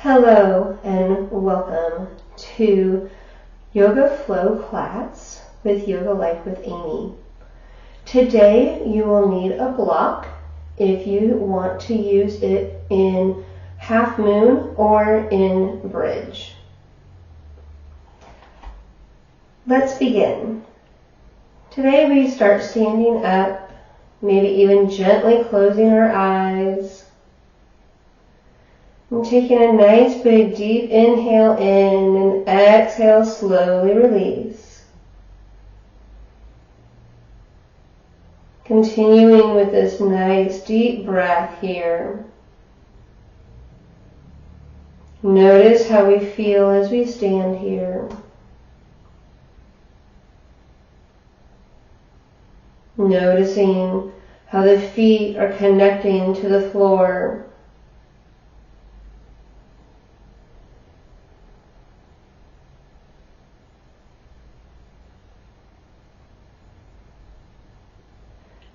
Hello and welcome to Yoga Flow class with Yoga Life with Amy. Today you will need a block if you want to use it in half moon or in bridge. Let's begin. Today we start standing up, maybe even gently closing our eyes. And taking a nice big deep inhale in and exhale, slowly release. Continuing with this nice deep breath here. Notice how we feel as we stand here. Noticing how the feet are connecting to the floor.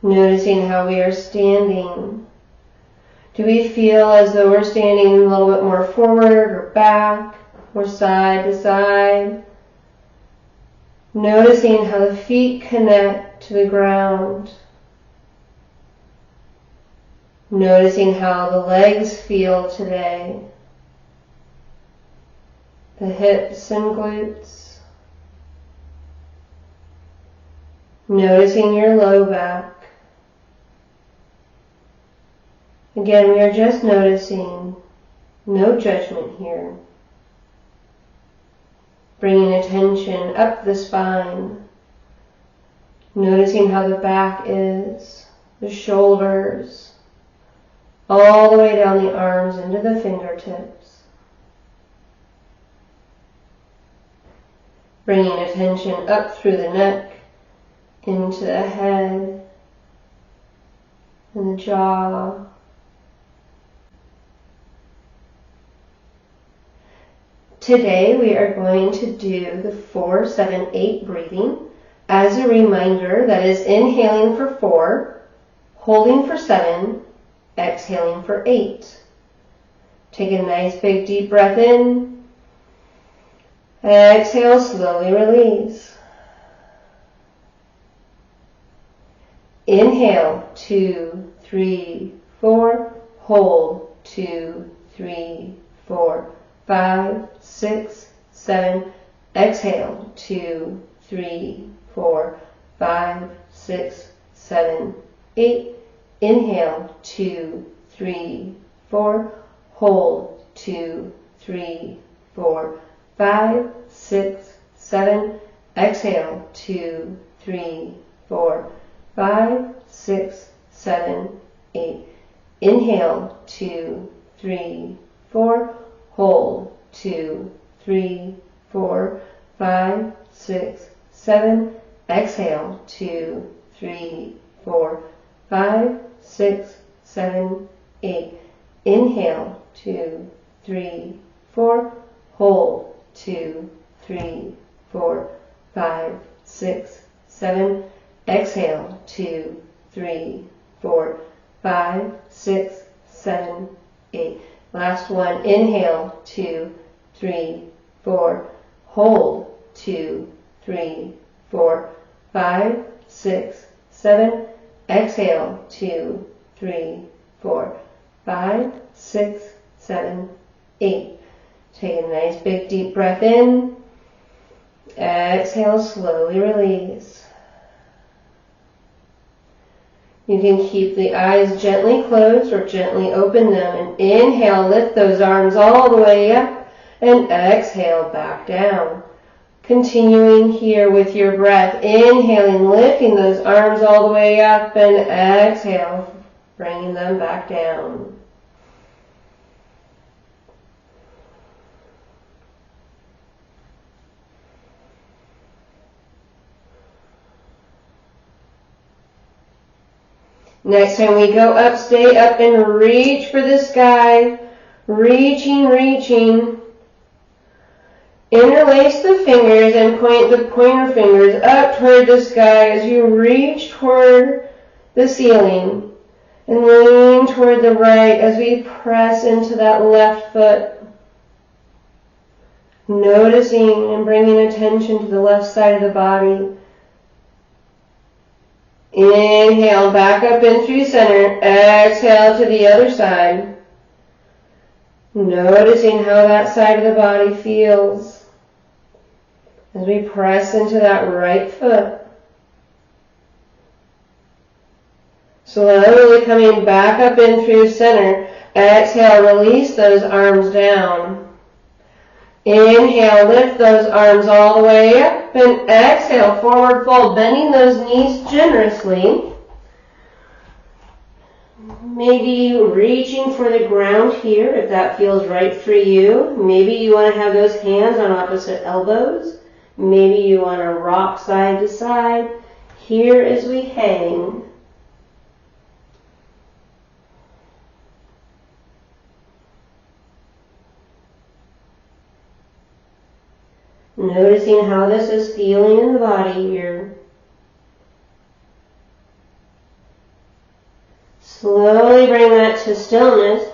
Noticing how we are standing. Do we feel as though we're standing a little bit more forward or back or side to side? Noticing how the feet connect to the ground. Noticing how the legs feel today. The hips and glutes. Noticing your low back. Again, we are just noticing, no judgment here. Bringing attention up the spine. Noticing how the back is, the shoulders, all the way down the arms into the fingertips. Bringing attention up through the neck, into the head, and the jaw. Today we are going to do the 4-7-8 breathing. As a reminder, that is inhaling for 4, holding for 7, exhaling for 8. Take a nice big deep breath in. Exhale, slowly release. Inhale, 2, 3, 4. Hold, 2, 3, 4. 5, 6, 7, exhale, 2, 3, 4, 5, 6, 7, 8, inhale, 2, 3, 4, hold, 2, 3, 4, 5, 6, 7, exhale, 2, 3, 4, 5, 6, 7, 8, inhale, 2, 3, 4, hold, 2, 3, 4, 5, 6, 7, exhale, 2, 3, 4, 5, 6, 7, 8, inhale, 2, 3, 4, hold, 2, 3, 4, 5, 6, 7, exhale, 2, 3, 4, 5, 6, 7, 8. Last one, inhale, 2, 3, 4, hold, 2, 3, 4, 5, 6, 7, exhale, 2, 3, 4, 5, 6, 7, 8. Take a nice big deep breath in, exhale, slowly release. You can keep the eyes gently closed or gently open them, and inhale, lift those arms all the way up, and exhale, back down. Continuing here with your breath, inhaling, lifting those arms all the way up, and exhale, bringing them back down. Next time we go up, stay up and reach for the sky. Reaching. Interlace the fingers and point the pointer fingers up toward the sky as you reach toward the ceiling. And lean toward the right as we press into that left foot. Noticing and bringing attention to the left side of the body. Inhale, back up in through center. Exhale to the other side. Noticing how that side of the body feels as we press into that right foot. Slowly coming back up in through center. Exhale, release those arms down. Inhale, lift those arms all the way up, and exhale, forward fold, bending those knees generously. Maybe reaching for the ground here if that feels right for you. Maybe you want to have those hands on opposite elbows. Maybe you want to rock side to side. Here as we hang. Noticing how this is feeling in the body here. Slowly bring that to stillness.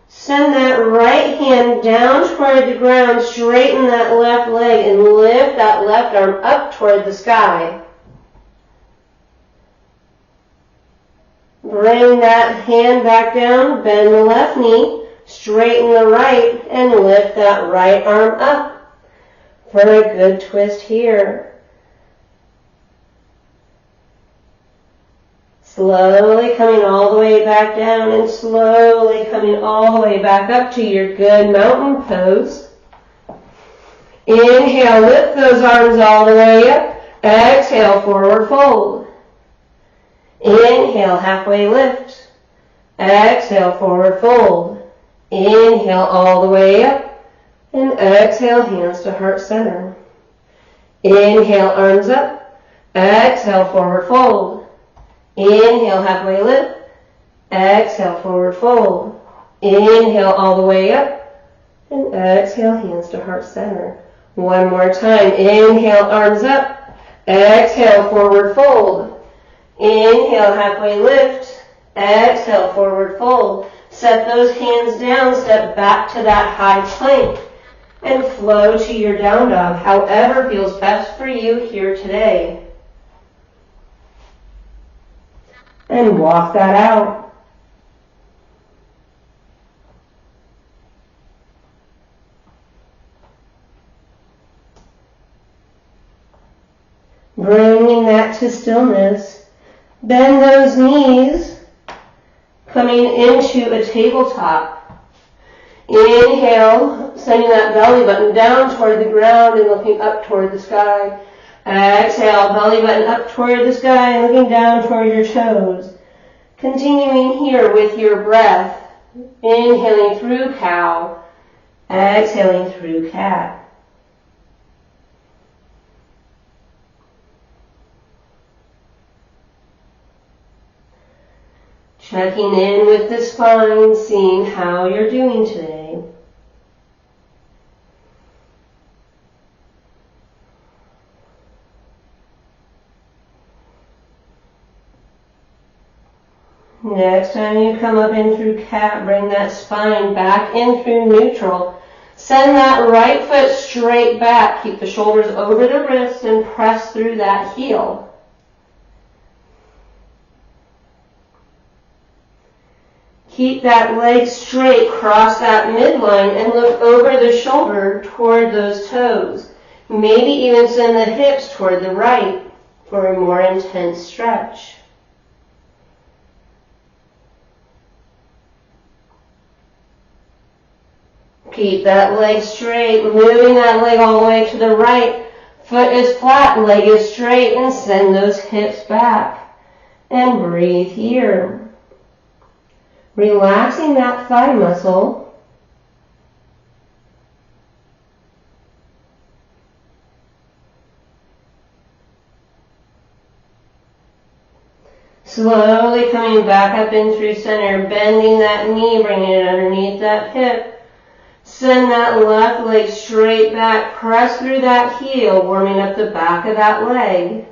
Send that right hand down toward the ground. Straighten that left leg and lift that left arm up toward the sky. Bring that hand back down. Bend the left knee. Straighten the right and lift that right arm up. For a good twist here. Slowly coming all the way back down and slowly coming all the way back up to your good mountain pose. Inhale, lift those arms all the way up. Exhale, forward fold. Inhale, halfway lift. Exhale, forward fold. Inhale all the way up. And exhale, hands to heart center. Inhale, arms up. Exhale, forward fold. Inhale, halfway lift. Exhale, forward fold. Inhale, all the way up. And exhale, hands to heart center. One more time. Inhale, arms up. Exhale, forward fold. Inhale, halfway lift. Exhale, forward fold. Set those hands down. Step back to that high plank. And flow to your down dog, however feels best for you here today. And walk that out. Bringing that to stillness. Bend those knees, coming into a tabletop. Inhale, sending that belly button down toward the ground and looking up toward the sky. Exhale, belly button up toward the sky and looking down toward your toes. Continuing here with your breath. Inhaling through cow. Exhaling through cat. Checking in with the spine, seeing how you're doing today. Next time you come up in through cat, bring that spine back in through neutral. Send that right foot straight back. Keep the shoulders over the wrist and press through that heel. Keep that leg straight, cross that midline, and look over the shoulder toward those toes. Maybe even send the hips toward the right for a more intense stretch. Keep that leg straight, moving that leg all the way to the right. Foot is flat, leg is straight, and send those hips back. And breathe here. Relaxing that thigh muscle. Slowly coming back up in through center, bending that knee, bringing it underneath that hip. Send that left leg straight back, press through that heel, warming up the back of that leg.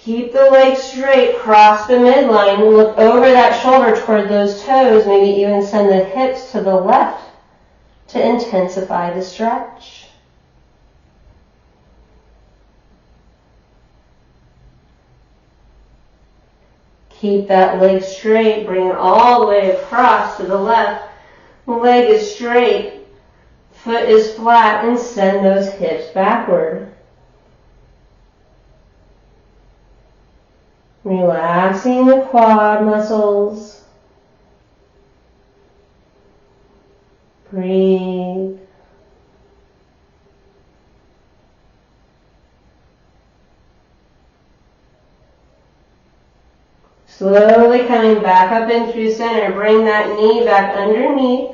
Keep the legs straight, cross the midline, and look over that shoulder toward those toes, maybe even send the hips to the left to intensify the stretch. Keep that leg straight, bring it all the way across to the left. Leg is straight, foot is flat, and send those hips backward. Relaxing the quad muscles. Breathe. Slowly coming back up in through center. Bring that knee back underneath.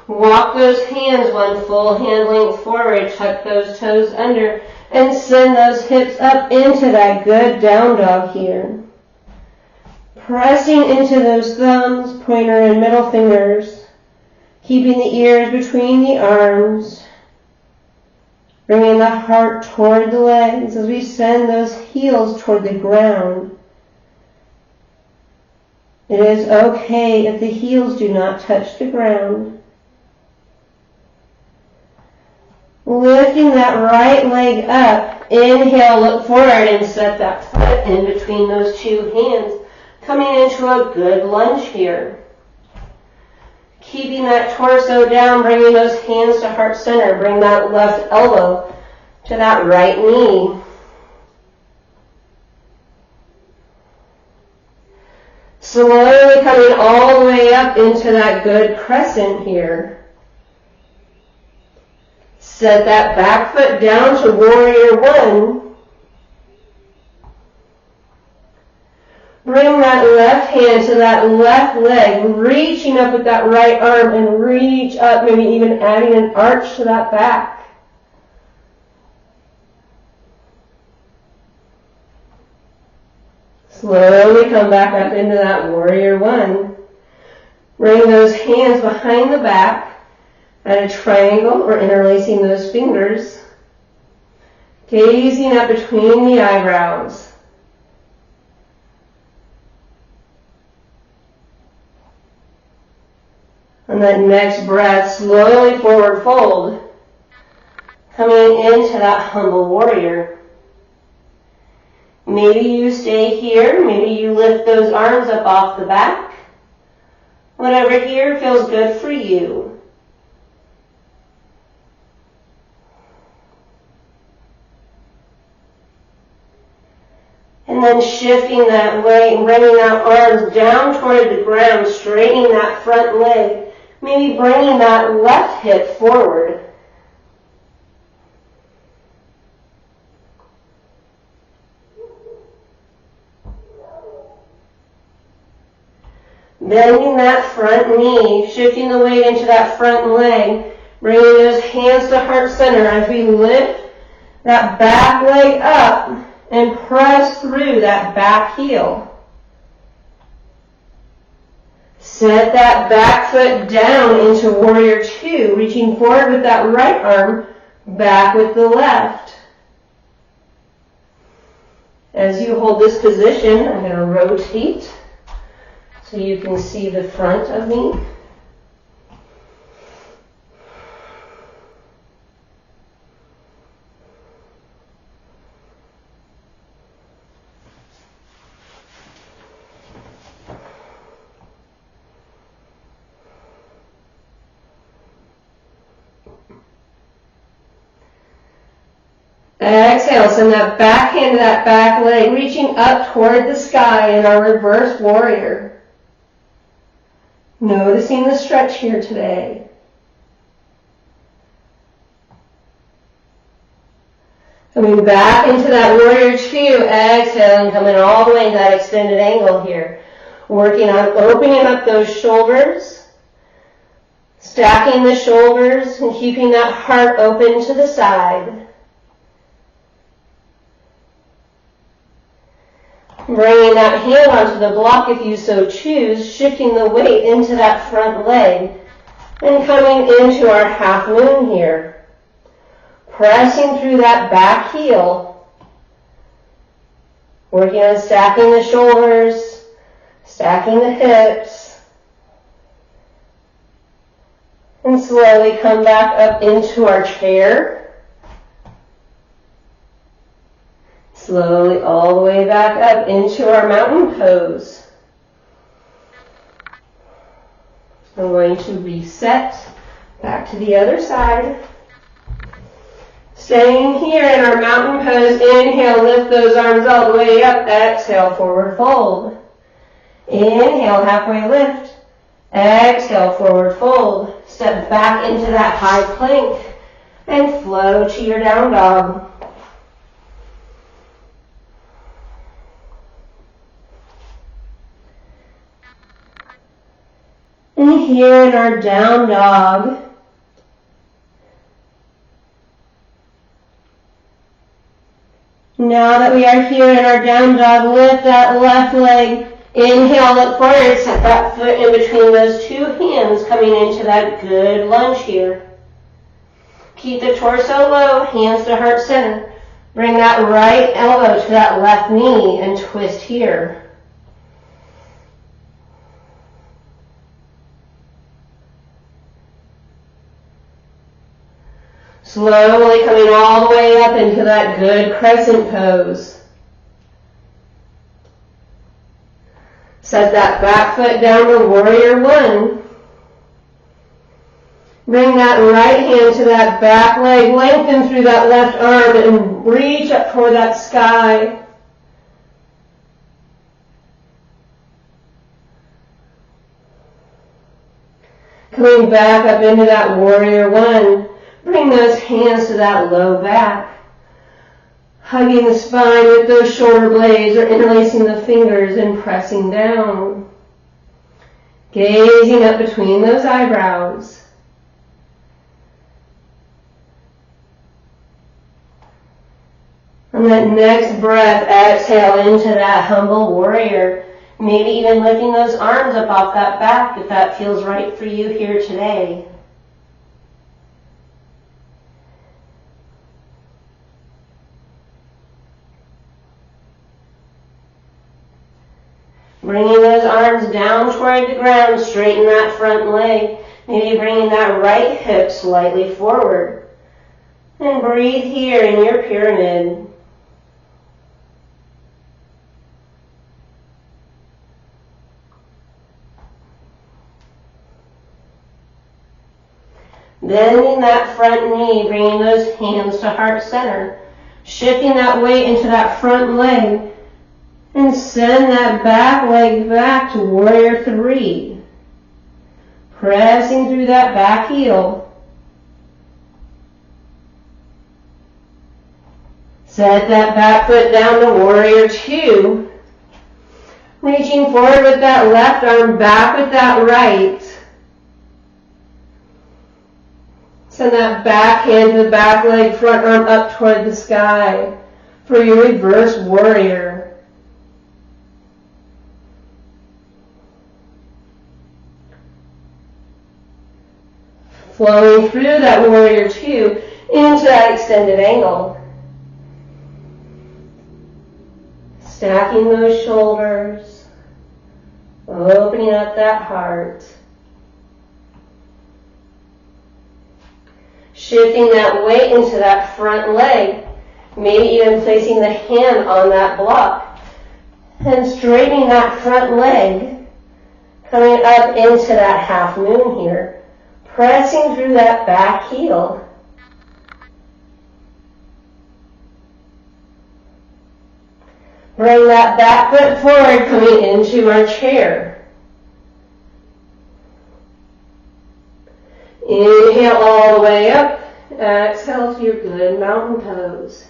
Walk those hands one full hand length forward. Tuck those toes under. And send those hips up into that good down dog here. Pressing into those thumbs, pointer and middle fingers. Keeping the ears between the arms. Bringing the heart toward the legs as we send those heels toward the ground. It is okay if the heels do not touch the ground. Lifting that right leg up. Inhale, look forward and set that foot in between those two hands. Coming into a good lunge here. Keeping that torso down, bringing those hands to heart center. Bring that left elbow to that right knee. Slowly coming all the way up into that good crescent here. Set that back foot down to warrior one. Bring that left hand to that left leg, reaching up with that right arm and reach up, maybe even adding an arch to that back. Slowly come back up into that warrior one. Bring those hands behind the back at a triangle or interlacing those fingers. Gazing up between the eyebrows. On that next breath, slowly forward fold. Coming into that humble warrior. Maybe you stay here, maybe you lift those arms up off the back. Whatever here feels good for you. And then shifting that weight and bringing that arms down toward the ground, straightening that front leg. Maybe bringing that left hip forward. Bending that front knee, shifting the weight into that front leg, bringing those hands to heart center as we lift that back leg up and press through that back heel. Set that back foot down into warrior two, reaching forward with that right arm, back with the left. As you hold this position, I'm going to rotate so you can see the front of me. Exhale, send that back hand to that back leg, reaching up toward the sky in our reverse warrior. Noticing the stretch here today. Coming back into that warrior two, exhale, and coming all the way into that extended angle here. Working on opening up those shoulders, stacking the shoulders, and keeping that heart open to the side. Bringing that hand onto the block if you so choose, shifting the weight into that front leg, and coming into our half moon here. Pressing through that back heel. Working on stacking the shoulders, stacking the hips, and slowly come back up into our chair. Slowly all the way back up into our mountain pose. I'm going to reset back to the other side. Staying here in our mountain pose, inhale, lift those arms all the way up. Exhale, forward fold. Inhale, halfway lift. Exhale, forward fold. Step back into that high plank and flow to your down dog. And here in our down dog, now that we are here in our down dog, lift that left leg. Inhale, look forward, set that foot in between those two hands, coming into that good lunge here. Keep the torso low, hands to heart center. Bring that right elbow to that left knee and twist here. Slowly coming all the way up into that good crescent pose. Set that back foot down to warrior one. Bring that right hand to that back leg, lengthen through that left arm and reach up toward that sky. Coming back up into that warrior one. Bring those hands to that low back. Hugging the spine with those shoulder blades or interlacing the fingers and pressing down. Gazing up between those eyebrows. On that next breath, exhale into that humble warrior. Maybe even lifting those arms up off that back if that feels right for you here today. Bringing those arms down toward the ground, straighten that front leg. Maybe bringing that right hip slightly forward. And breathe here in your pyramid. Bending that front knee, bringing those hands to heart center. Shifting that weight into that front leg. And send that back leg back to warrior three. Pressing through that back heel. Set that back foot down to warrior two. Reaching forward with that left arm, back with that right. Send that back hand to the back leg, front arm up toward the sky for your reverse warrior. Flowing through that warrior two into that extended angle. Stacking those shoulders. Opening up that heart. Shifting that weight into that front leg. Maybe even placing the hand on that block. And straightening that front leg. Coming up into that half moon here. Pressing through that back heel. Bring that back foot forward, coming into our chair. Inhale all the way up. Exhale to your good mountain pose.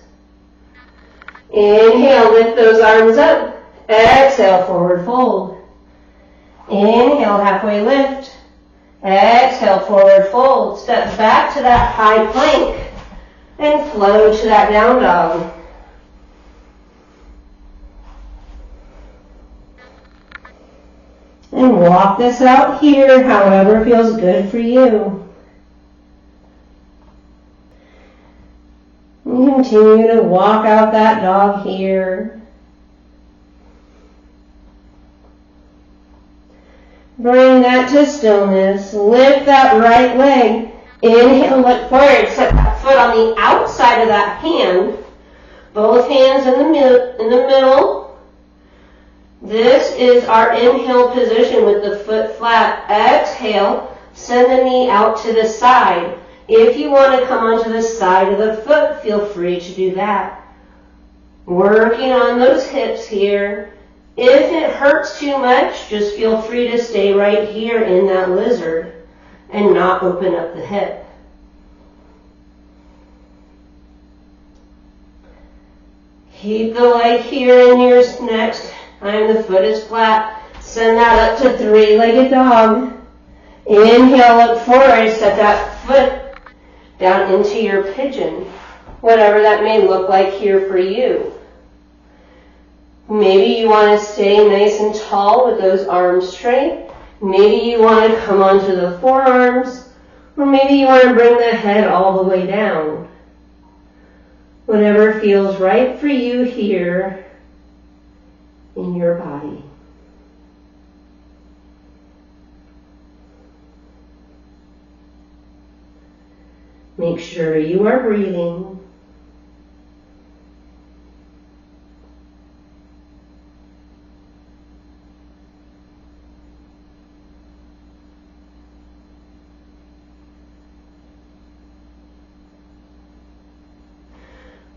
Inhale, lift those arms up. Exhale, forward fold. Inhale, halfway lift. Exhale, forward fold. Step back to that high plank and flow to that down dog. And walk this out here, however feels good for you. And continue to walk out that dog here. Bring that to stillness. Lift that right leg. Inhale, look forward. Set that foot on the outside of that hand. Both hands in the middle. This is our inhale position with the foot flat. Exhale, send the knee out to the side. If you want to come onto the side of the foot, feel free to do that. Working on those hips here. If it hurts too much, just feel free to stay right here in that lizard and not open up the hip. Keep the leg here in your next time the foot is flat. Send that up to three-legged dog. Inhale, look forward. Set that foot down into your pigeon, whatever that may look like here for you. Maybe you want to stay nice and tall with those arms straight. Maybe you want to come onto the forearms, or maybe you want to bring the head all the way down. Whatever feels right for you here in your body. Make sure you are breathing.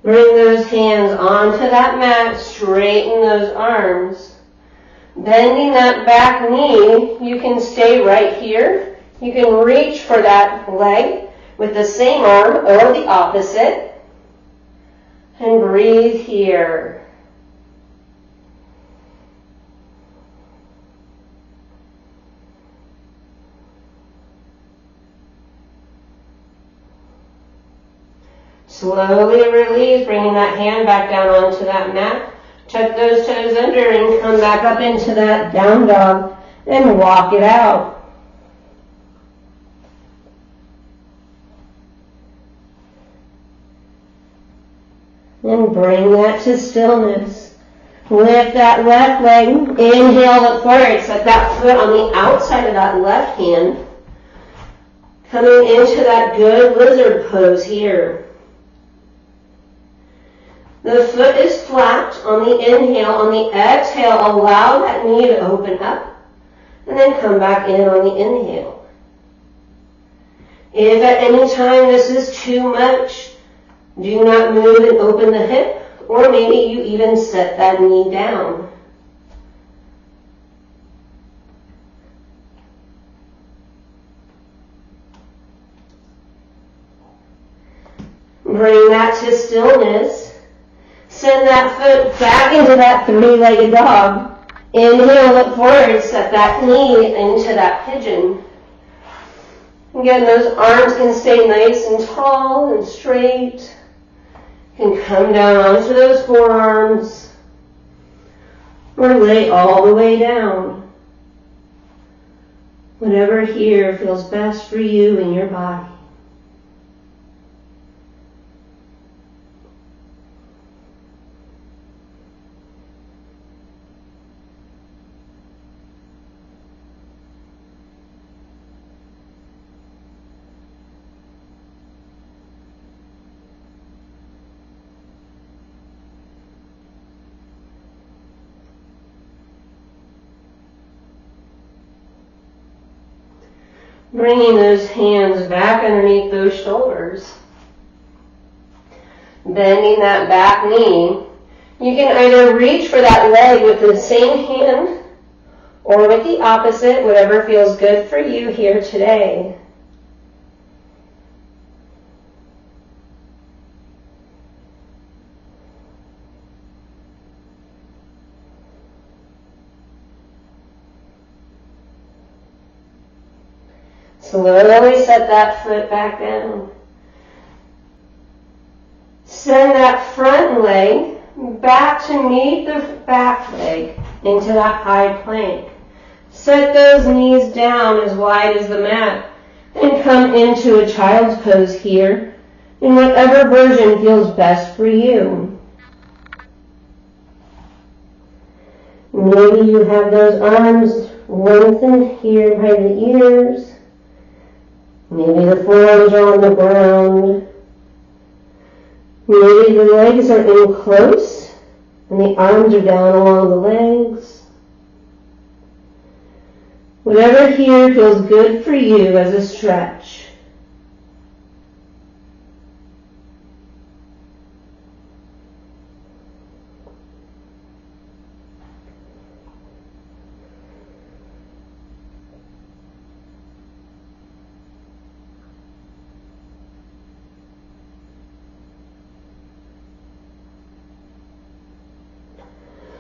Bring those hands onto that mat, straighten those arms. Bending that back knee, you can stay right here. You can reach for that leg with the same arm or the opposite. And breathe here. Slowly release, bringing that hand back down onto that mat. Tuck those toes under and come back up into that down dog and walk it out. And bring that to stillness. Lift that left leg. Inhale, look forward. Set that foot on the outside of that left hand. Coming into that good lizard pose here. The foot is flat on the inhale. On the exhale, allow that knee to open up. And then come back in on the inhale. If at any time this is too much, do not move and open the hip. Or maybe you even set that knee down. Bring that to stillness. Send that foot back into that three-legged dog. Inhale, look forward, set that knee into that pigeon. Again, those arms can stay nice and tall and straight. You can come down onto those forearms or lay all the way down. Whatever here feels best for you and your body. Bringing those hands back underneath those shoulders. Bending that back knee. You can either reach for that leg with the same hand or with the opposite, whatever feels good for you here today. Slowly set that foot back down. Send that front leg back to meet the back leg into that high plank. Set those knees down as wide as the mat and come into a child's pose here in whatever version feels best for you. Maybe you have those arms lengthen here by the ears. Maybe the forearms are on the ground. Maybe the legs are in close and the arms are down along the legs. Whatever here feels good for you as a stretch.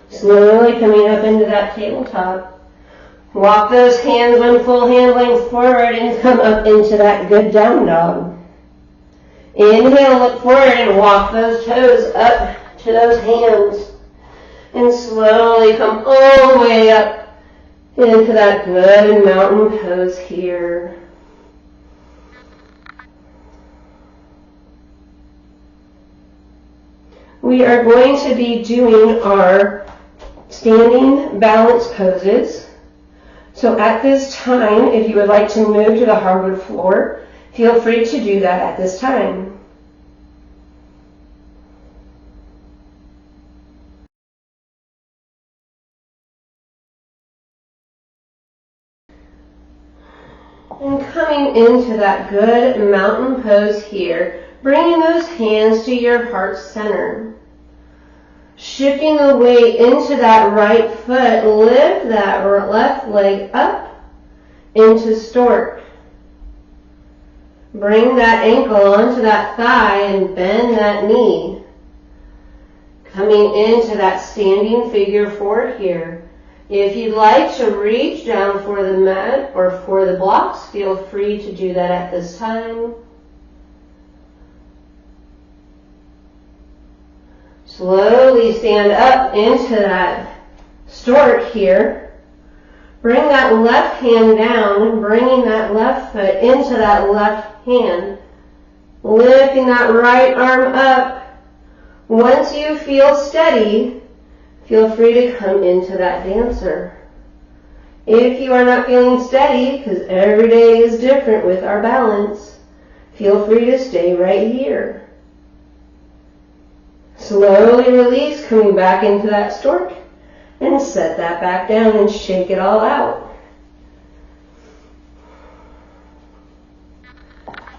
Slowly coming up into that tabletop. Walk those hands one full hand length forward and come up into that good down dog. Inhale, look forward and walk those toes up to those hands. And slowly come all the way up into that good mountain pose here. We are going to be doing our standing balance poses. So at this time, if you would like to move to the hardwood floor, feel free to do that at this time. And coming into that good mountain pose here, bringing those hands to your heart center. Shifting the weight into that right foot, lift that left leg up into stork. Bring that ankle onto that thigh and bend that knee. Coming into that standing figure four here. If you'd like to reach down for the mat or for the blocks, feel free to do that at this time. Slowly stand up into that stork here. Bring that left hand down, bringing that left foot into that left hand. Lifting that right arm up. Once you feel steady, feel free to come into that dancer. If you are not feeling steady, because every day is different with our balance, feel free to stay right here. Slowly release, coming back into that stork, and set that back down and shake it all out.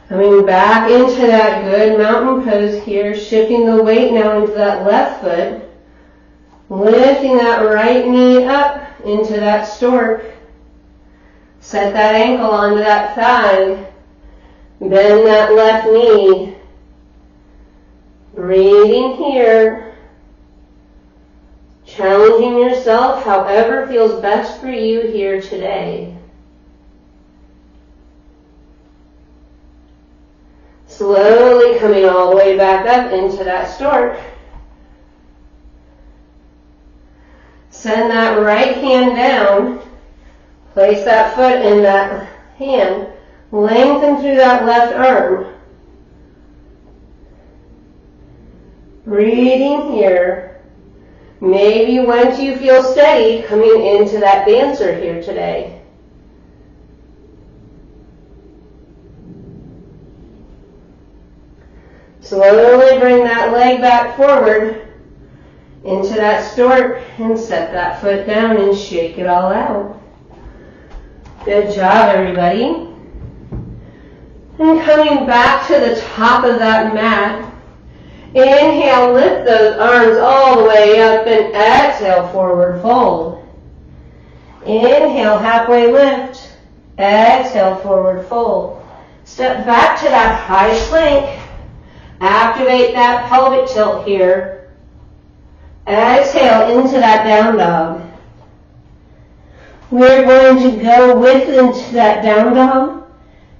Coming back into that good mountain pose here, shifting the weight now into that left foot, lifting that right knee up into that stork. Set that ankle onto that thigh, bend that left knee. Breathing here, challenging yourself however feels best for you here today. Slowly coming all the way back up into that stork. Send that right hand down, place that foot in that hand, lengthen through that left arm. Breathing here. Maybe once you feel steady, coming into that dancer here today. Slowly bring that leg back forward into that stork and set that foot down and shake it all out. Good job, everybody. And coming back to the top of that mat, inhale, lift those arms all the way up and exhale, forward fold. Inhale, halfway lift. Exhale, forward fold. Step back to that high plank. Activate that pelvic tilt here. Exhale into that down dog. We're going to go into that down dog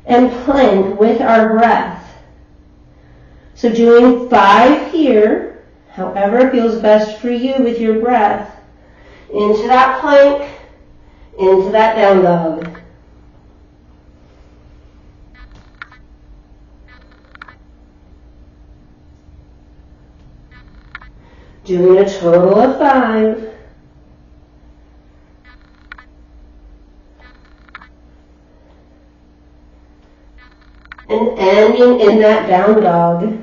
and plank with our breath. So doing 5 here, however feels best for you with your breath, into that plank, into that down dog. Doing a total of 5. and ending in that down dog.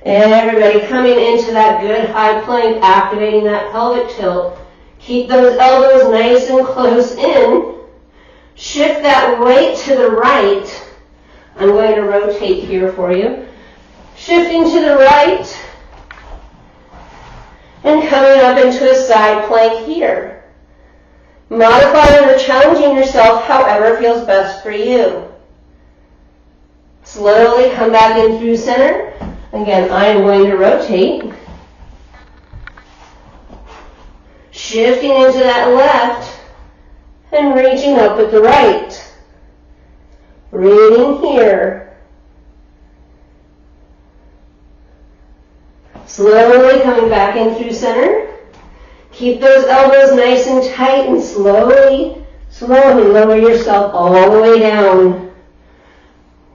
And everybody coming into that good high plank, activating that pelvic tilt. Keep those elbows nice and close in. Shift that weight to the right. I'm going to rotate here for you. Shifting to the right and coming up into a side plank here. Modifying or challenging yourself however feels best for you. Slowly come back in through center. Again, I am going to rotate. Shifting into that left and reaching up with the right. Breathing here. Slowly coming back in through center. Keep those elbows nice and tight and slowly lower yourself all the way down.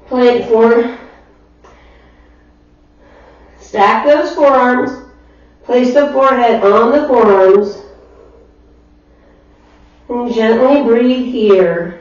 Plank form. Stack those forearms. Place the forehead on the forearms. And gently breathe here.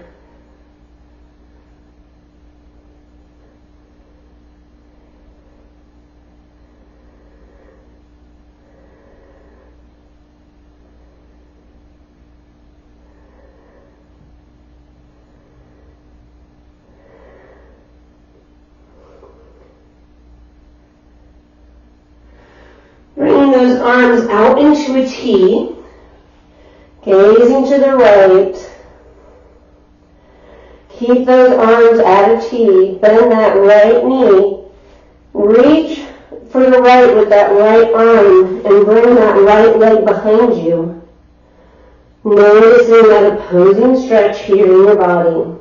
Bringing those arms out into a T, gazing to the right. Keep those arms at a T, bend that right knee. Reach for the right with that right arm and bring that right leg behind you. Noticing that opposing stretch here in your body.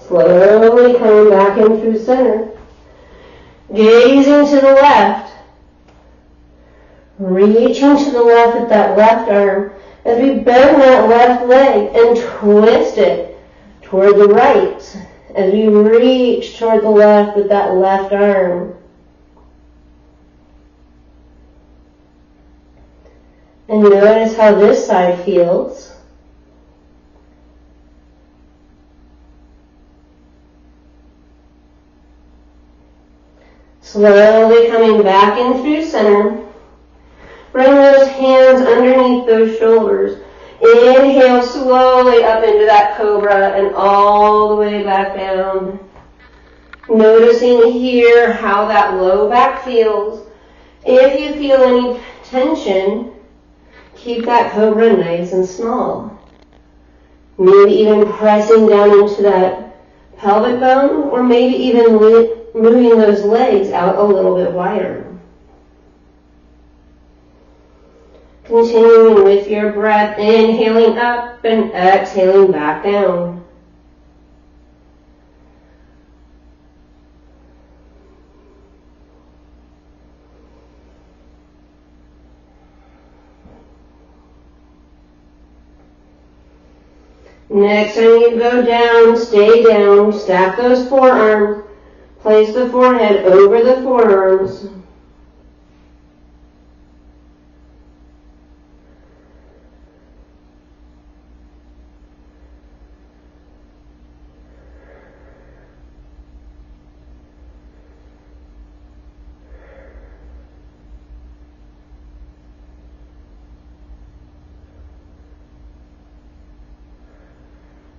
Slowly coming back in through center. Gazing to the left. Reaching to the left with that left arm as we bend that left leg and twist it toward the right as we reach toward the left with that left arm. And notice how this side feels. Slowly coming back in through center. Bring those hands underneath those shoulders. Inhale slowly up into that cobra and all the way back down. Noticing here how that low back feels. If you feel any tension, keep that cobra nice and small. Maybe even pressing down into that pelvic bone, or maybe even moving those legs out a little bit wider. Continuing with your breath, inhaling up and exhaling back down. Next, I need to go down, stay down, stack those forearms, place the forehead over the forearms.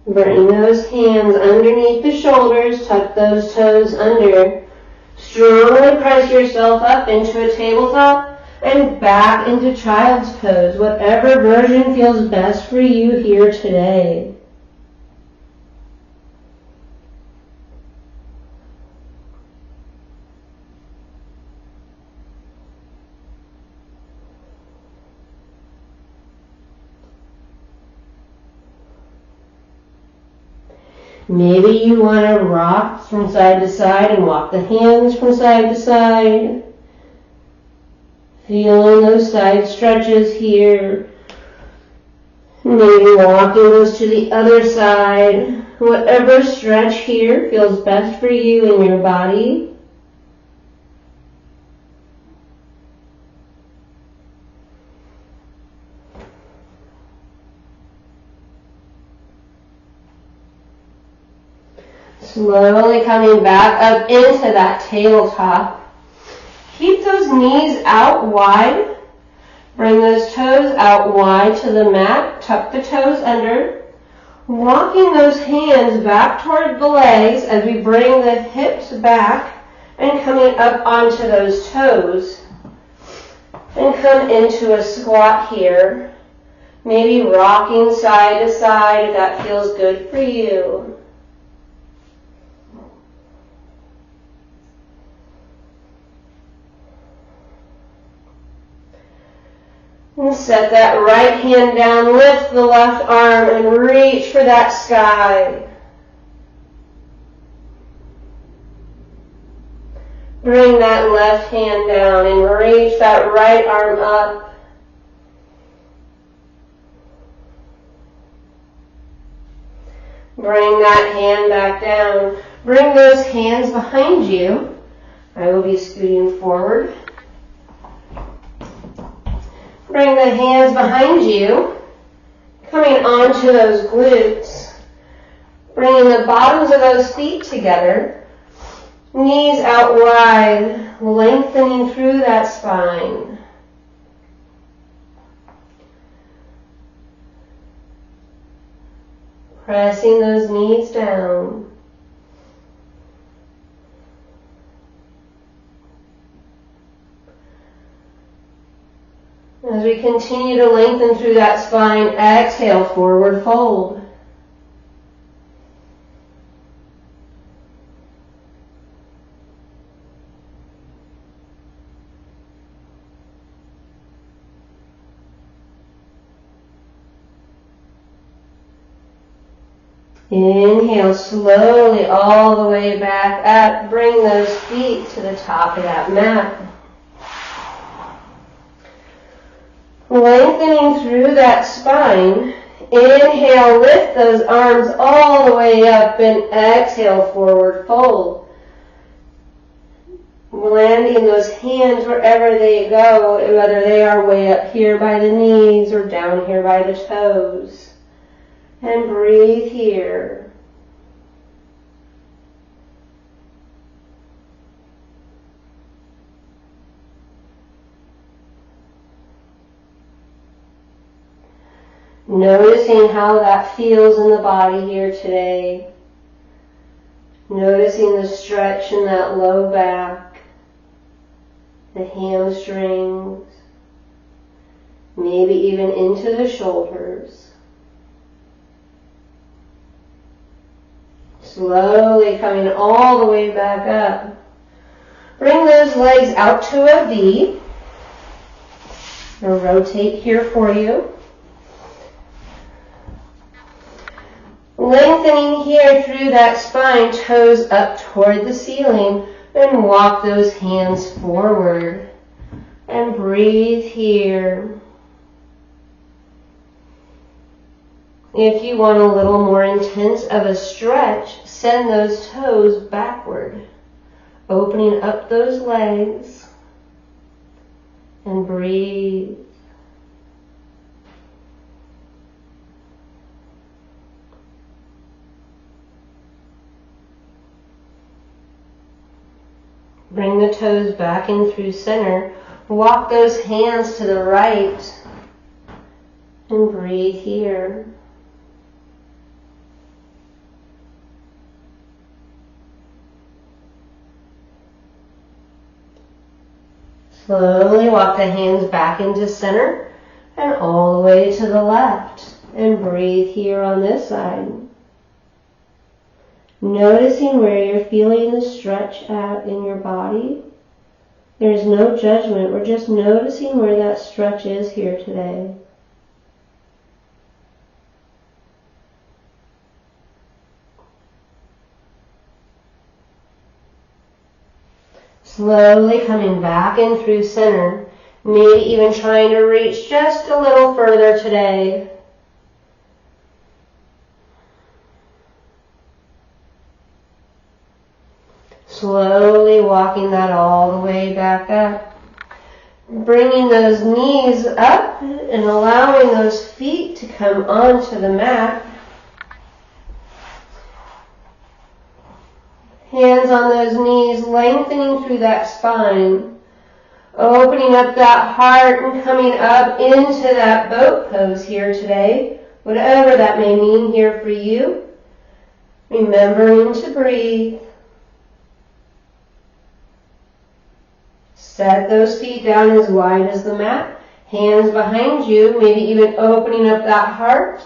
Bring those hands underneath the shoulders, tuck those toes under. Strongly press yourself up into a tabletop and back into child's pose, whatever version feels best for you here today. Maybe you want to rock from side to side and walk the hands from side to side. Feeling those side stretches here. Maybe walking those to the other side. Whatever stretch here feels best for you in your body. Slowly coming back up into that tabletop. Keep those knees out wide. Bring those toes out wide to the mat. Tuck the toes under. Walking those hands back toward the legs as we bring the hips back and coming up onto those toes. And come into a squat here. Maybe rocking side to side if that feels good for you. And set that right hand down, lift the left arm and reach for that sky. Bring that left hand down and reach that right arm up. Bring that hand back down. Bring those hands behind you. I will be scooting forward. Bring the hands behind you, coming onto those glutes. Bringing the bottoms of those feet together, knees out wide, lengthening through that spine. Pressing those knees down. As we continue to lengthen through that spine, exhale, forward fold. Inhale slowly all the way back up. Bring those feet to the top of that mat. Lengthening through that spine. Inhale, lift those arms all the way up and exhale, forward fold. Landing those hands wherever they go, whether they are way up here by the knees or down here by the toes. And breathe here. Noticing how that feels in the body here today. Noticing the stretch in that low back, the hamstrings, maybe even into the shoulders. Slowly coming all the way back up. Bring those legs out to a V. I'll rotate here for you. Lengthening here through that spine, toes up toward the ceiling, and walk those hands forward. And breathe here. If you want a little more intense of a stretch, send those toes backward, opening up those legs, and breathe. Bring the toes back in through center. Walk those hands to the right. And breathe here. Slowly walk the hands back into center and all the way to the left. And breathe here on this side. Noticing where you're feeling the stretch at in your body. There's no judgment. We're just noticing where that stretch is here today. Slowly coming back in through center. Maybe even trying to reach just a little further today. slowly walking that all the way back up. Bringing those knees up and allowing those feet to come onto the mat. Hands on those knees, lengthening through that spine. Opening up that heart and coming up into that boat pose here today. Whatever that may mean here for you. Remembering to breathe. Set those feet down as wide as the mat. Hands behind you, maybe even opening up that heart.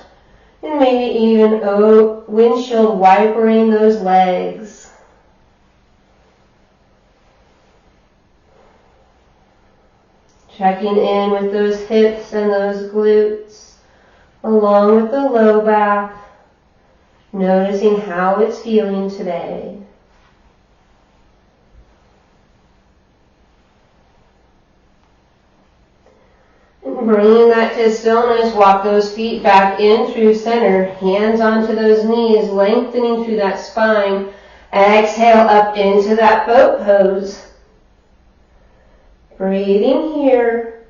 And maybe even windshield wipering those legs. Checking in with those hips and those glutes, along with the low back. Noticing how it's feeling today. And bringing that to stillness, walk those feet back in through center. Hands onto those knees, lengthening through that spine. Exhale up into that boat pose. Breathing here.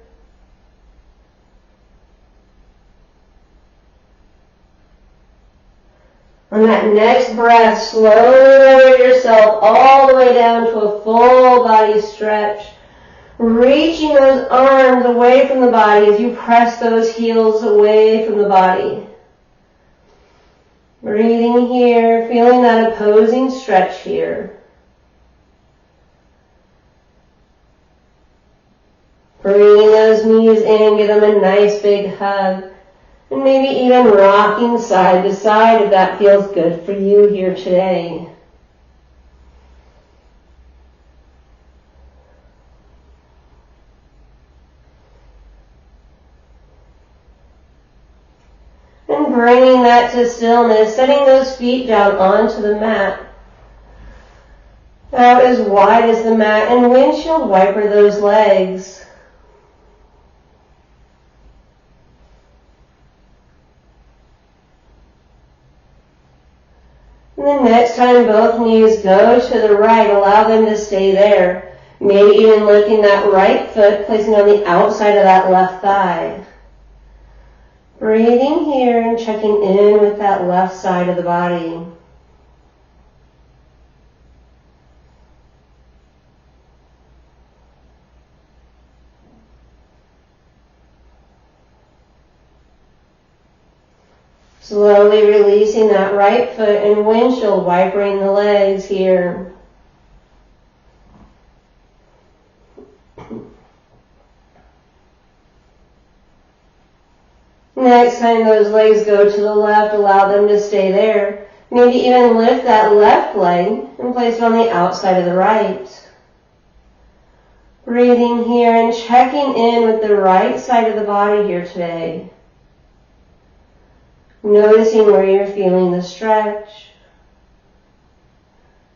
On that next breath, slowly lower yourself all the way down to a full body stretch. Reaching those arms away from the body as you press those heels away from the body. Breathing here, feeling that opposing stretch here. Bringing those knees in, give them a nice big hug. And maybe even rocking side to side if that feels good for you here today. And bringing that to stillness, setting those feet down onto the mat. Out as wide as the mat, and windshield wiper those legs. And then next time both knees go to the right, allow them to stay there. Maybe even lifting that right foot, placing on the outside of that left thigh. Breathing here and checking in with that left side of the body. Slowly releasing that right foot and windshield wipering the legs here. Next time those legs go to the left, allow them to stay there. Maybe even lift that left leg and place it on the outside of the right. Breathing here and checking in with the right side of the body here today. Noticing where you're feeling the stretch,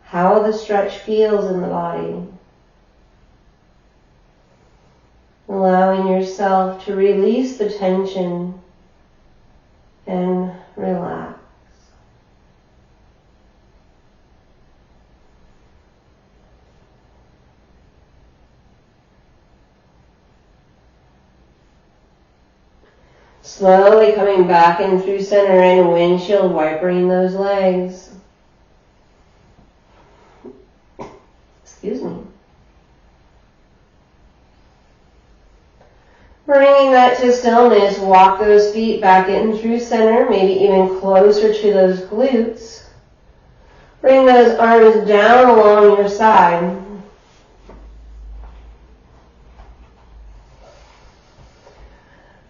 how the stretch feels in the body. Allowing yourself to release the tension and relax. Slowly coming back in through center and windshield wipering those legs. Excuse me. Bringing that to stillness, walk those feet back in through center, maybe even closer to those glutes. Bring those arms down along your side.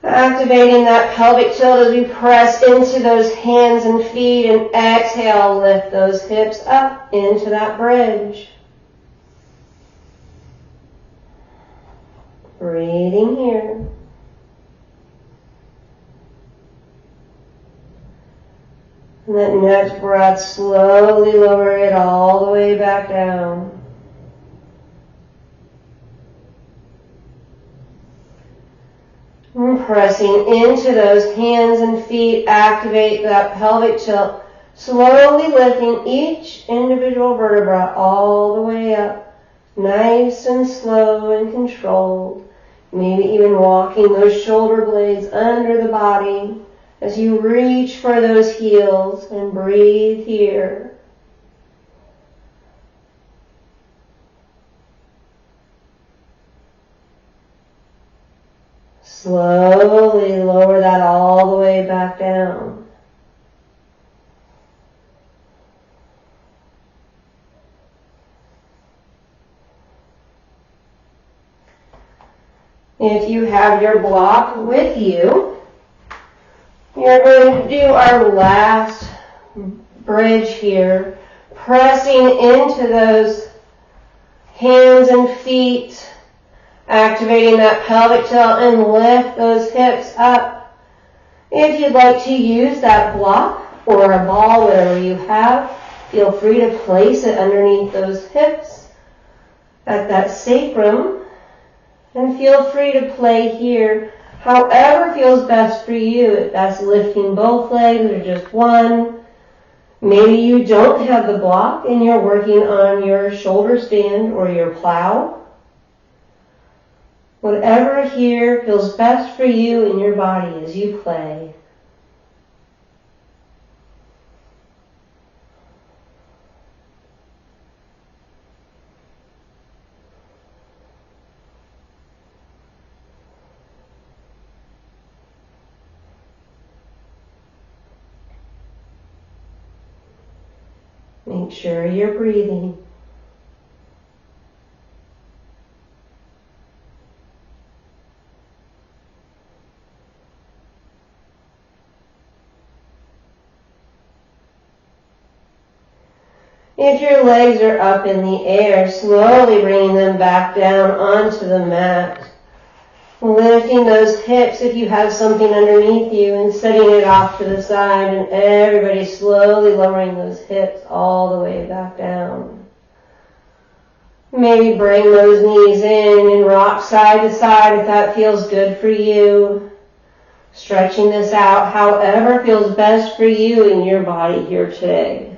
Activating that pelvic tilt as we press into those hands and feet, and exhale, lift those hips up into that bridge. Breathing here. And that next breath, slowly lower it all the way back down. And pressing into those hands and feet, activate that pelvic tilt Slowly lifting each individual vertebra all the way up, nice and slow and controlled. Maybe even walking those shoulder blades under the body as you reach for those heels and breathe here. Slowly lower that all the way back down. If you have your block with you, you're going to do our last bridge here, pressing into those hands and feet, activating that pelvic tilt and lift those hips up. If you'd like to use that block or a ball, whatever you have, feel free to place it underneath those hips at that sacrum. And feel free to play here however feels best for you. If that's lifting both legs or just one. Maybe you don't have the block and you're working on your shoulder stand or your plow. Whatever here feels best for you and your body as you play. Make sure you're breathing. If your legs are up in the air, slowly bringing them back down onto the mat. Lifting those hips if you have something underneath you and setting it off to the side, and everybody slowly lowering those hips all the way back down. Maybe bring those knees in and rock side to side if that feels good for you. Stretching this out however feels best for you and your body here today.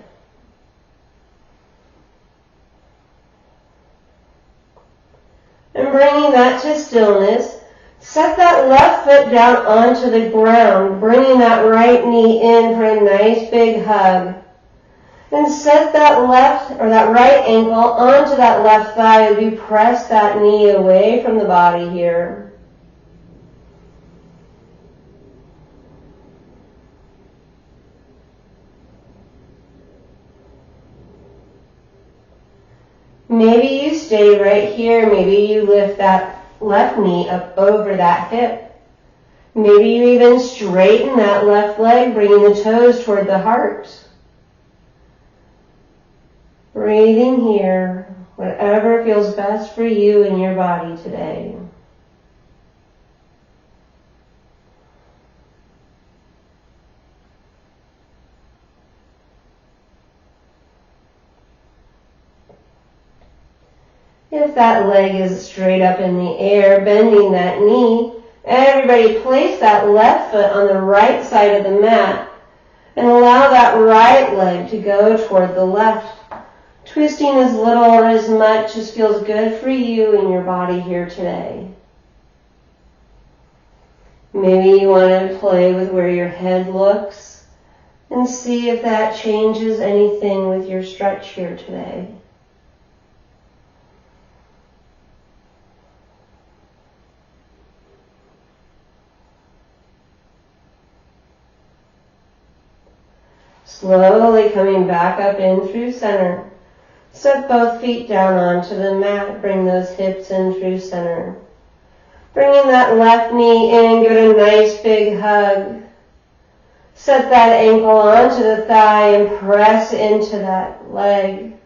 And bringing that to stillness, set that left foot down onto the ground, bringing that right knee in for a nice big hug. And set that left or that right ankle onto that left thigh as you press that knee away from the body here. Maybe you stay right here. Maybe you lift that left knee up over that hip. Maybe you even straighten that left leg, bringing the toes toward the heart. Breathing here, whatever feels best for you and your body today. If that leg is straight up in the air, bending that knee, everybody place that left foot on the right side of the mat and allow that right leg to go toward the left, twisting as little or as much as feels good for you and your body here today. Maybe you want to play with where your head looks and see if that changes anything with your stretch here today. Slowly coming back up in through center. Set both feet down onto the mat. Bring those hips in through center. Bringing that left knee in. Give it a nice big hug. Set that ankle onto the thigh and press into that leg.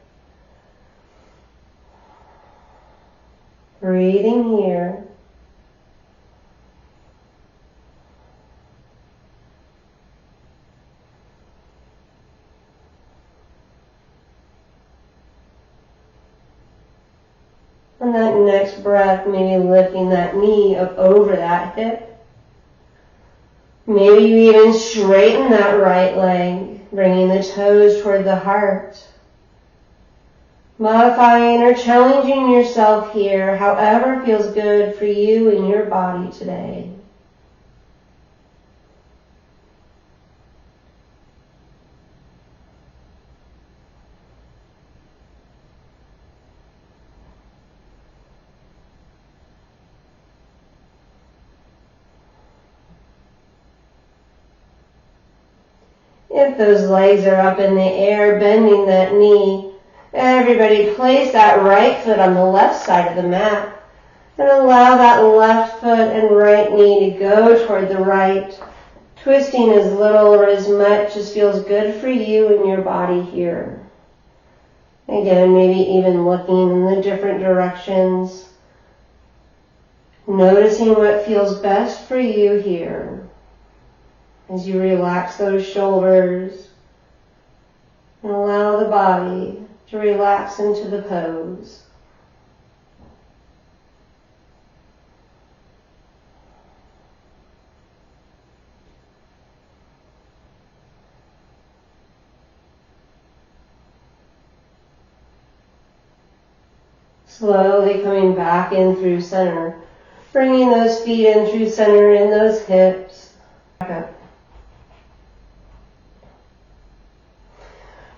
Breathing here. On that next breath, maybe lifting that knee up over that hip. Maybe you even straighten that right leg. bringing the toes toward the heart. Modifying or challenging yourself here, however feels good for you and your body today. If those legs are up in the air, bending that knee, everybody place that right foot on the left side of the mat and allow that left foot and right knee to go toward the right, twisting as little or as much as feels good for you and your body here. Again, maybe even looking in the different directions, noticing what feels best for you here. As you relax those shoulders and allow the body to relax into the pose. Slowly coming back in through center, bringing those feet in through center in those hips. Back up.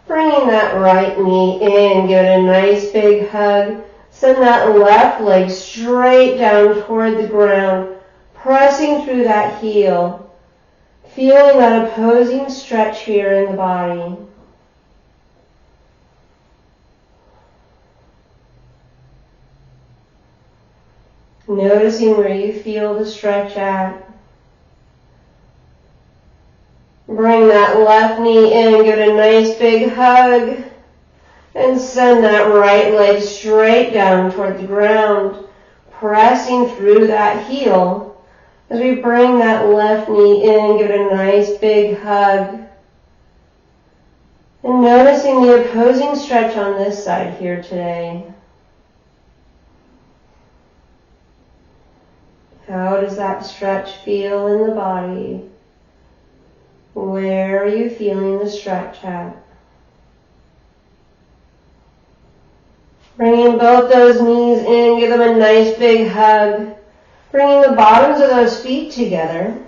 Bringing that right knee in, give it a nice big hug. Send that left leg straight down toward the ground, pressing through that heel. Feeling that opposing stretch here in the body. Noticing where you feel the stretch at. Bring that left knee in, give it a nice big hug, and send that right leg straight down toward the ground, pressing through that heel. As we bring that left knee in, give it a nice big hug, and noticing the opposing stretch on this side here today. How does that stretch feel in the body? Where are you feeling the stretch at? Bringing both those knees in, give them a nice big hug. Bringing the bottoms of those feet together.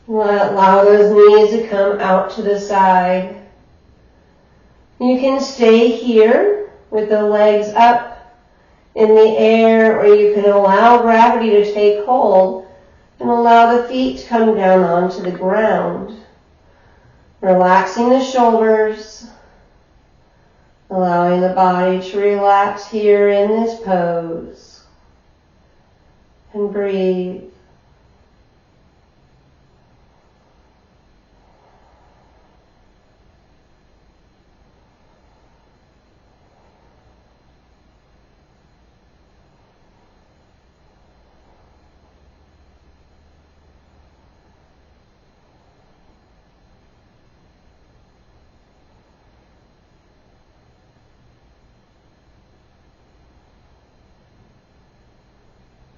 Allow those knees to come out to the side. You can stay here with the legs up in the air, or you can allow gravity to take hold and allow the feet to come down onto the ground. Relaxing the shoulders, allowing the body to relax here in this pose. And breathe.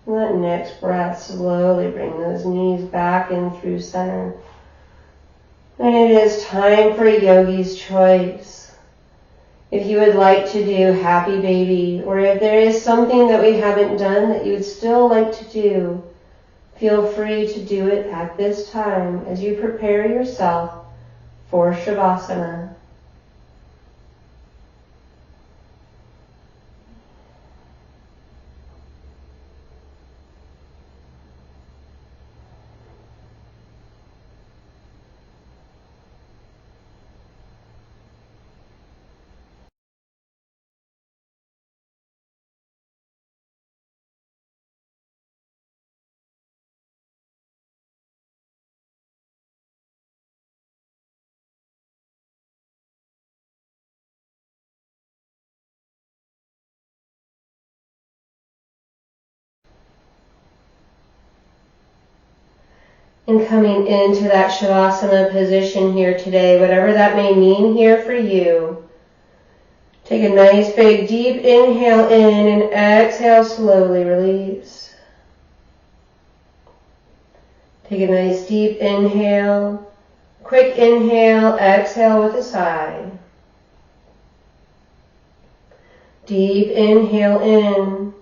And that next breath, slowly bring those knees back in through center. And it is time for Yogi's Choice. If you would like to do Happy Baby, or if there is something that we haven't done that you would still like to do, feel free to do it at this time as you prepare yourself for Shavasana. And coming into that Shavasana position here today, whatever that may mean here for you, take a nice big deep inhale in and exhale, slowly release. Take a nice deep inhale, Quick inhale, exhale with a sigh. Deep inhale in.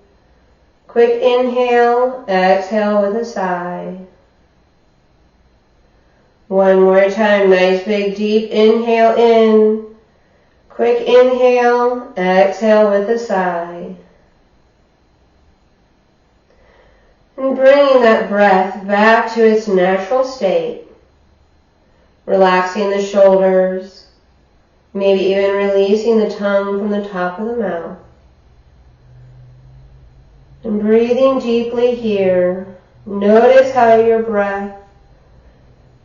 Quick inhale, exhale with a sigh. One more time, nice big deep inhale in. Quick inhale, exhale with a sigh. And bringing that breath back to its natural state. Relaxing the shoulders, maybe even releasing the tongue from the top of the mouth. And breathing deeply here, notice how your breath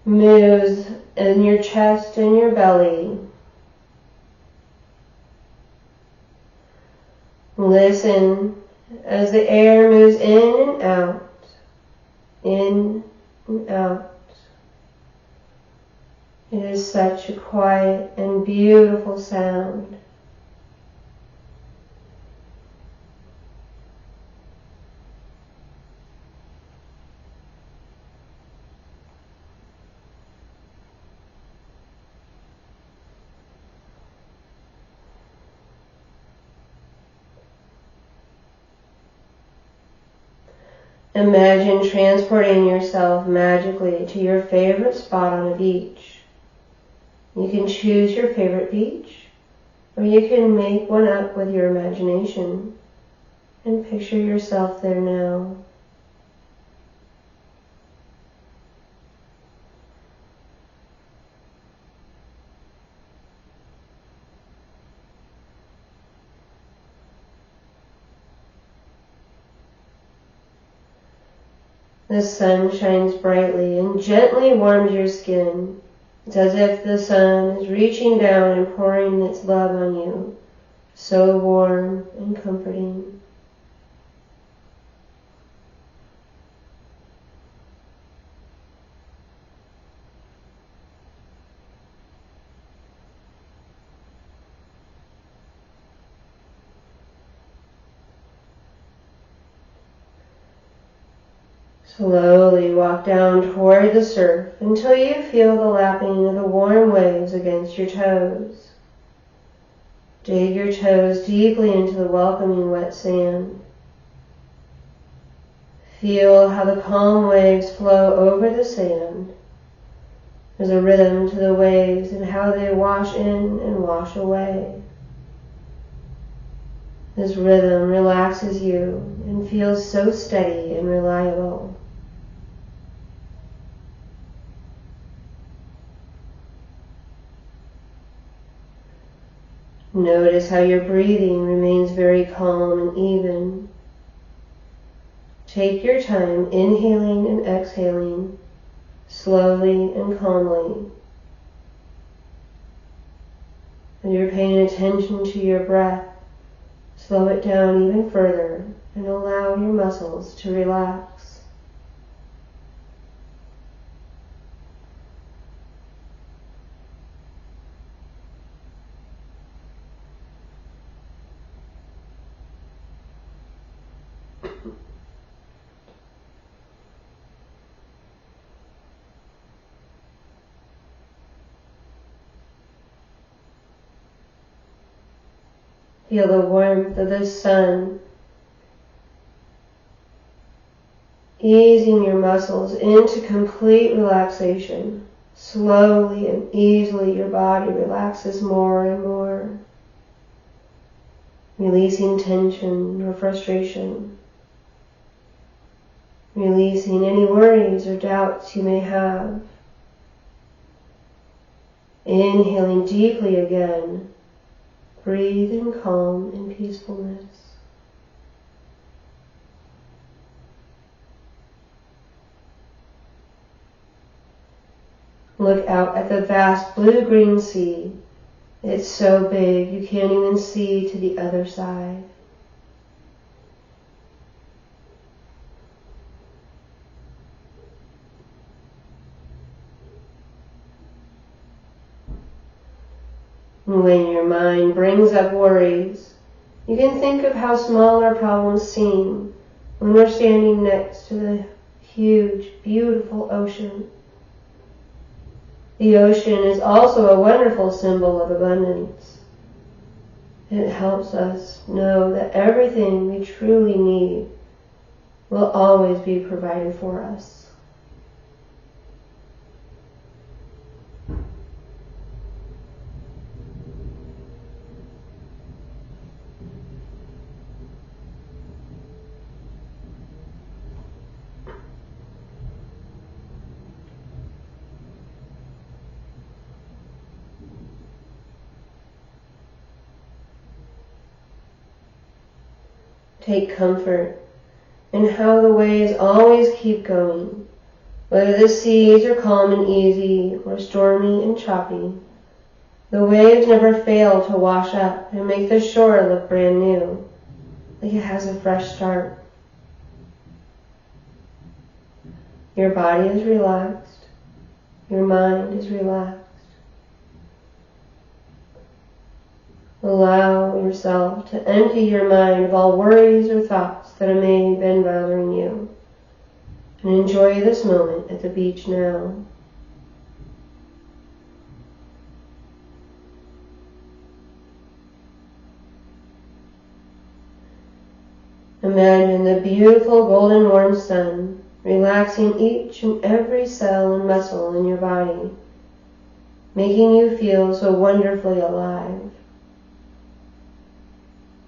moves in your chest and your belly. Listen as the air moves in and out, in and out. It is such a quiet and beautiful sound. Imagine transporting yourself magically to your favorite spot on a beach. You can choose your favorite beach, or you can make one up with your imagination and picture yourself there now. The sun shines brightly and gently warms your skin. It's as if the sun is reaching down and pouring its love on you, so warm and comforting. Slowly walk down toward the surf until you feel the lapping of the warm waves against your toes. Dig your toes deeply into the welcoming wet sand. Feel how the calm waves flow over the sand. There's a rhythm to the waves and how they wash in and wash away. This rhythm relaxes you and feels so steady and reliable. Notice how your breathing remains very calm and even. Take your time inhaling and exhaling, slowly and calmly. When you're paying attention to your breath, slow it down even further and allow your muscles to relax. Feel the warmth of the sun easing your muscles into complete relaxation. Slowly and easily your body relaxes more and more, releasing tension or frustration, releasing any worries or doubts you may have. Inhaling deeply again. Breathe in calm and peacefulness. Look out at the vast blue-green sea. It's so big you can't even see to the other side. When your mind brings up worries, you can think of how small our problems seem when we're standing next to the huge, beautiful ocean. The ocean is also a wonderful symbol of abundance. It helps us know that everything we truly need will always be provided for us. Take comfort in how the waves always keep going, whether the seas are calm and easy or stormy and choppy. The waves never fail to wash up and make the shore look brand new, like it has a fresh start. Your body is relaxed. Your mind is relaxed. Allow yourself to empty your mind of all worries or thoughts that may have been bothering you. And enjoy this moment at the beach now. Imagine the beautiful golden warm sun relaxing each and every cell and muscle in your body, making you feel so wonderfully alive.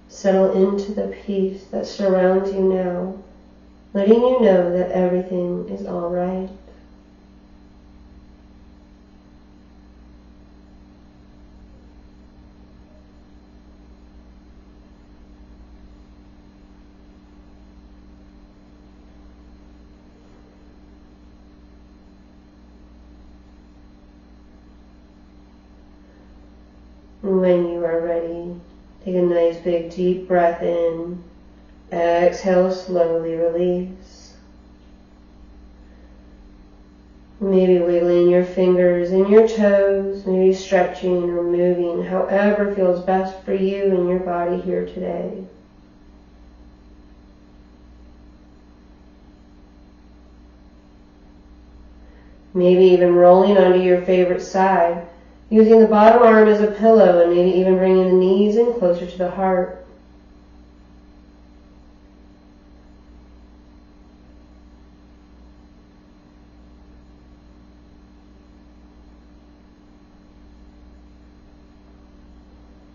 Settle into the peace that surrounds you now, letting you know that everything is all right. When you are ready, take a nice big deep breath in. Exhale, slowly release. Maybe wiggling your fingers and your toes, maybe stretching or moving, however feels best for you and your body here today. Maybe even rolling onto your favorite side, using the bottom arm as a pillow and maybe even bringing the knees in closer to the heart.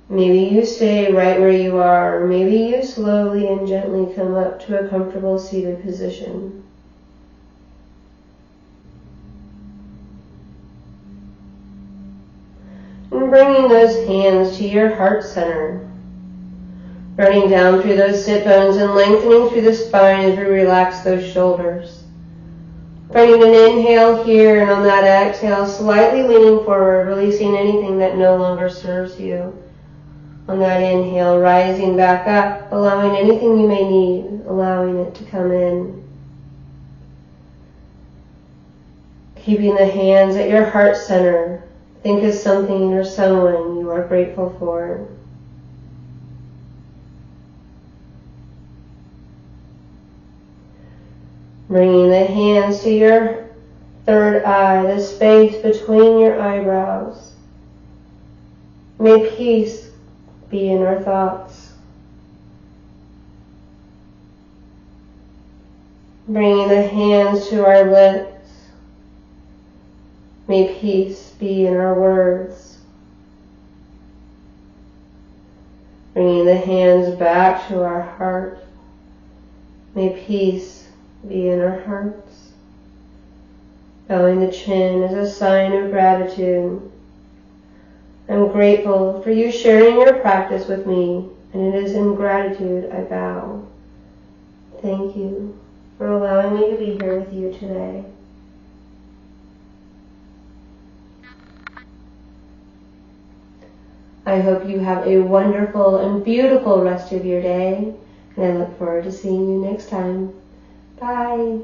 Maybe you stay right where you are, or maybe you slowly and gently come up to a comfortable seated position. And bringing those hands to your heart center, running down through those sit bones and lengthening through the spine as we relax those shoulders. Bringing an inhale here, and on that exhale, slightly leaning forward, releasing anything that no longer serves you. On that inhale, rising back up, allowing anything you may need, allowing it to come in. Keeping the hands at your heart center. Think of something or someone you are grateful for. Bringing the hands to your third eye, the space between your eyebrows. May peace be in our thoughts. Bringing the hands to our lips. May peace be in our words. Bringing the hands back to our heart. May peace be in our hearts. Bowing the chin as a sign of gratitude. I'm grateful for you sharing your practice with me, and it is in gratitude I bow. Thank you for allowing me to be here with you today. I hope you have a wonderful and beautiful rest of your day, and I look forward to seeing you next time. Bye.